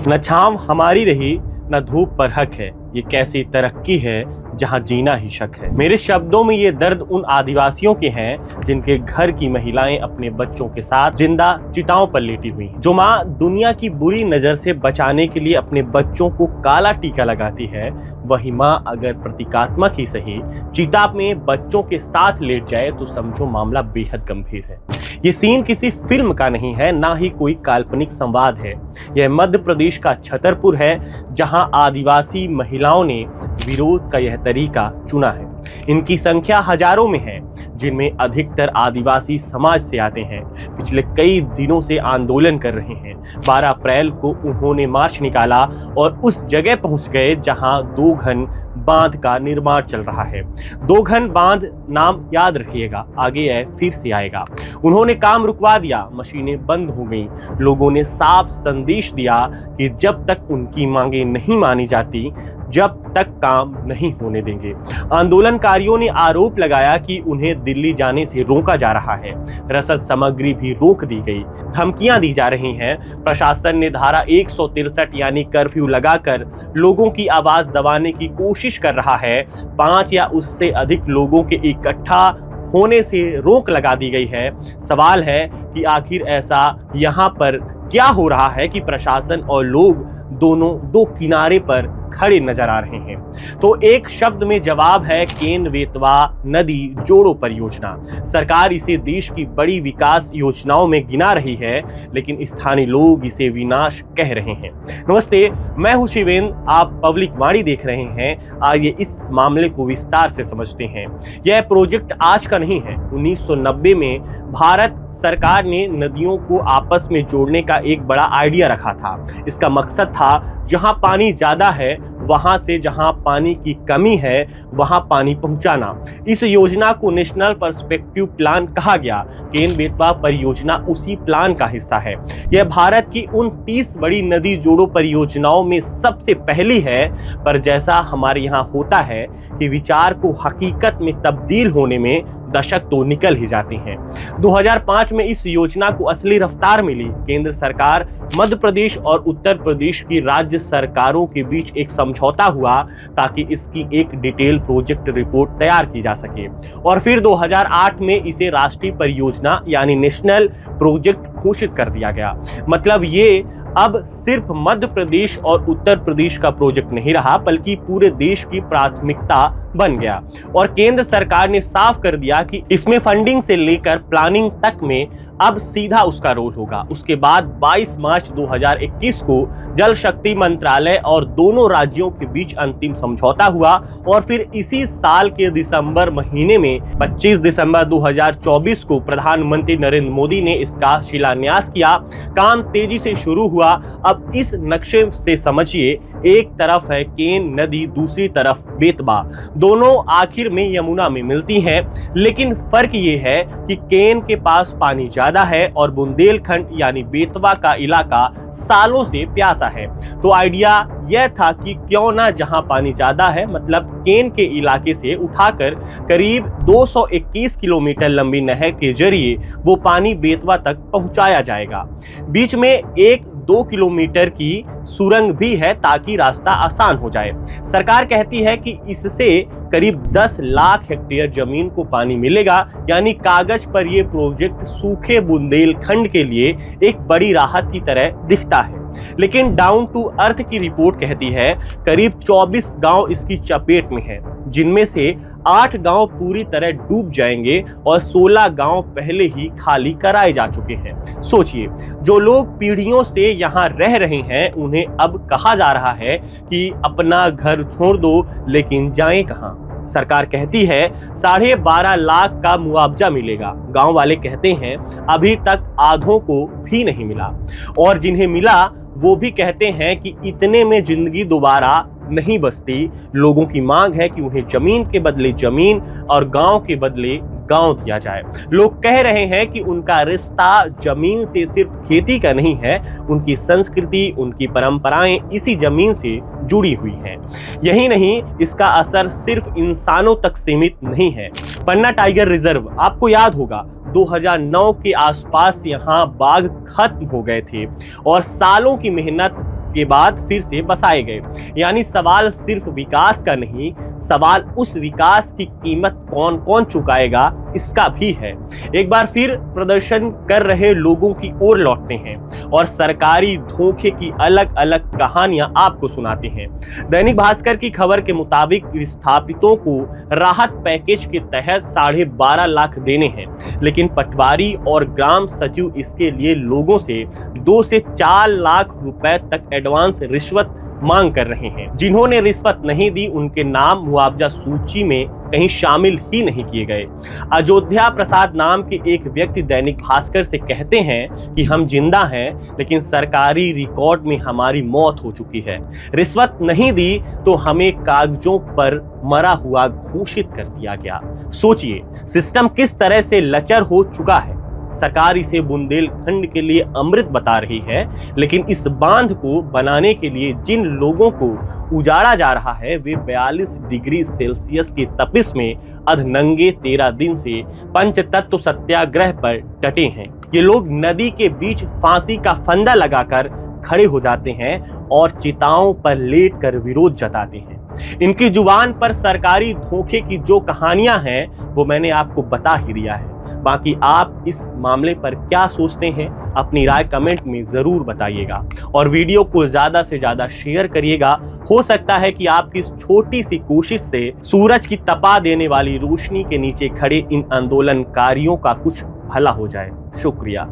न छांव हमारी रही न धूप पर हक है, ये कैसी तरक्की है जहां जीना ही शक है। मेरे शब्दों में ये दर्द उन आदिवासियों के हैं जिनके घर की महिलाएं अपने बच्चों के साथ जिंदा चिताओं पर लेटी हुई हैं। जो माँ दुनिया की बुरी नजर से बचाने के लिए अपने बच्चों को काला टीका लगाती है, वही माँ अगर प्रतीकात्मक ही सही चिता में बच्चों के साथ लेट जाए तो समझो मामला बेहद गंभीर है। ये सीन किसी फिल्म का नहीं है, ना ही कोई काल्पनिक संवाद है। यह मध्य प्रदेश का छतरपुर है, जहां आदिवासी महिलाओं ने विरोध का यह तरीका चुना है। इनकी संख्या हजारों में है, जिनमें अधिकतर आदिवासी समाज से आते हैं। पिछले कई दिनों से आंदोलन कर रहे हैं। 12 अप्रैल को उन्होंने मार्च निकाला और उस जगह पहुंच गए जहां दोघन बांध का निर्माण चल रहा है। दोघन बांध नाम याद रखिएगा, आगे यह फिर से आएगा। उन्होंने काम रुकवा दिया, मशीनें बंद हो गईं। लोगों ने साफ संदेश दिया कि जब तक उनकी मांगे नहीं मानी जाती, जब तक काम नहीं होने देंगे। आंदोलनकारियों ने आरोप लगाया कि उन्हें दिल्ली जाने से रोका जा रहा है। रसद सामग्री भी रोक दी गई, धमकियां दी जा रही हैं। प्रशासन ने धारा 163 यानी कर्फ्यू लगाकर लोगों की आवाज दबाने की कोशिश कर रहा है। 5 या उससे अधिक लोगों के इकट्ठा होने से रोक लगा दी गई है। सवाल है कि आखिर ऐसा यहाँ पर क्या हो रहा है कि प्रशासन और लोग दोनों दो किनारे पर खड़े नजर आ रहे हैं। तो एक शब्द में जवाब है केन बेतवा नदी जोड़ो परियोजना। सरकार इसे देश की बड़ी विकास योजनाओं में गिना रही है, लेकिन स्थानीय लोग इसे विनाश कह रहे हैं। नमस्ते, मैं हूं शिवेंद्र, आप पब्लिक वाणी देख रहे हैं। आइए इस मामले को विस्तार से समझते हैं। यह प्रोजेक्ट आज का नहीं है। 1990 में भारत सरकार ने नदियों को आपस में जोड़ने का एक बड़ा आइडिया रखा था। इसका मकसद था जहां पानी ज्यादा है वहां से जहां पानी की कमी है वहां पानी पहुंचाना। इस योजना को नेशनल पर्सपेक्टिव प्लान कहा गया। केन बेतवा परियोजना उसी प्लान का हिस्सा है। यह भारत की उन 30 बड़ी नदी जोड़ो परियोजनाओं में सबसे पहली है। पर जैसा हमारे यहाँ होता है कि विचार को हकीकत में तब्दील होने में दशक तो निकल ही जाते हैं। 2005 में इस योजना को असली रफ्तार मिली। केंद्र सरकार, मध्य प्रदेश और उत्तर प्रदेश की राज्य सरकारों के बीच एक समझौता हुआ ताकि इसकी एक डिटेल प्रोजेक्ट रिपोर्ट तैयार की जा सके। और फिर 2008 में इसे राष्ट्रीय परियोजना यानी नेशनल प्रोजेक्ट घोषित कर दिया गया। मतलब ये अब सिर्फ मध्य प्रदेश और उत्तर प्रदेश का प्रोजेक्ट नहीं रहा, बल्कि पूरे देश की प्राथमिकता बन गया। और केंद्र सरकार ने साफ कर दिया कि इसमें फंडिंग से लेकर प्लानिंग तक में अब सीधा उसका रोल होगा। उसके बाद 22 मार्च 2021 को जल शक्ति मंत्रालय और दोनों राज्यों के बीच अंतिम समझौता हुआ। और फिर इसी साल के दिसंबर महीने में 25 दिसंबर 2024 को प्रधानमंत्री नरेंद्र मोदी ने इसका शिलान्यास किया। काम तेजी से शुरू हुआ। अब इस नक्शे से समझिए, एक तरफ है केन नदी, दूसरी तरफ बेतवा। दोनों आखिर में यमुना में मिलती हैं, लेकिन फर्क ये है कि केन के पास पानी ज्यादा है और बुंदेलखंड यानी बेतवा का इलाका सालों से प्यासा है। तो आइडिया यह था कि क्यों ना जहां पानी ज्यादा है, मतलब केन के इलाके से उठाकर करीब 221 किलोमीटर लंबी नहर के जरिए वो पानी बेतवा तक पहुंचाया जाएगा। बीच में 1-2 किलोमीटर की सुरंग भी है ताकि रास्ता आसान हो जाए। सरकार कहती है कि इससे करीब 10 लाख हेक्टेयर जमीन को पानी मिलेगा, यानी कागज पर यह प्रोजेक्ट सूखे बुंदेलखंड के लिए एक बड़ी राहत की तरह दिखता है। लेकिन डाउन टू अर्थ की रिपोर्ट कहती है करीब 24 गांव इसकी चपेट में है, जिनमें से 8 गांव पूरी तरह डूब जाएंगे और 16 गांव पहले ही खाली कराए जा चुके हैं। सोचिए, जो लोग पीढ़ियों से यहाँ रह रहे हैं उन्हें अब कहा जा रहा है कि अपना घर छोड़ दो, लेकिन जाएं कहां? सरकार कहती है 12.5 लाख का मुआवजा मिलेगा। गांव वाले कहते हैं अभी तक आधों को भी नहीं मिला, और जिन्हें मिला वो भी कहते हैं कि इतने में जिंदगी दोबारा नहीं बसती। लोगों की मांग है कि उन्हें जमीन के बदले जमीन और गांव के बदले गांव दिया जाए। लोग कह रहे हैं कि उनका रिश्ता जमीन से सिर्फ खेती का नहीं है, उनकी संस्कृति, उनकी परंपराएं इसी जमीन से जुड़ी हुई हैं। यही नहीं, इसका असर सिर्फ इंसानों तक सीमित नहीं है। पन्ना टाइगर रिजर्व, आपको याद होगा 2009 के आसपास यहाँ बाघ खत्म हो गए थे और सालों की मेहनत के बाद फिर से बसाए गए। यानी सवाल सिर्फ विकास का नहीं, सवाल उस विकास की कीमत कौन कौन चुकाएगा इसका भी है। एक बार फिर प्रदर्शन कर रहे लोगों की ओर लौटते हैं और सरकारी धोखे की अलग अलग कहानियां आपको सुनाते हैं। दैनिक भास्कर की खबर के मुताबिक विस्थापितों को राहत पैकेज के तहत 12.5 लाख देने हैं, लेकिन पटवारी और ग्राम सचिव इसके लिए लोगों से 2 से 4 लाख रुपए तक एडवांस रिश्वत मांग कर रहे हैं। जिन्होंने रिश्वत नहीं दी उनके नाम मुआवजा सूची में कहीं शामिल ही नहीं किए गए। अयोध्या प्रसाद नाम के एक व्यक्ति दैनिक भास्कर से कहते हैं कि हम जिंदा हैं, लेकिन सरकारी रिकॉर्ड में हमारी मौत हो चुकी है। रिश्वत नहीं दी तो हमें कागजों पर मरा हुआ घोषित कर दिया गया। सोचिए सिस्टम किस तरह से लचर हो चुका है। सरकार इसे बुंदेलखंड के लिए अमृत बता रही है, लेकिन इस बांध को बनाने के लिए जिन लोगों को उजाड़ा जा रहा है वे 42 डिग्री सेल्सियस की तपिश में अधनंगे 13 दिन से पंचतत्व सत्याग्रह पर डटे हैं। ये लोग नदी के बीच फांसी का फंदा लगाकर खड़े हो जाते हैं और चिताओं पर लेटकर विरोध जताते हैं। इनकी जुबान पर सरकारी धोखे की जो कहानियां हैं वो मैंने आपको बता ही दिया है। बाकी आप इस मामले पर क्या सोचते हैं अपनी राय कमेंट में जरूर बताइएगा और वीडियो को ज्यादा से ज्यादा शेयर करिएगा। हो सकता है कि आपकी इस छोटी सी कोशिश से सूरज की तपा देने वाली रोशनी के नीचे खड़े इन आंदोलनकारियों का कुछ भला हो जाए। शुक्रिया।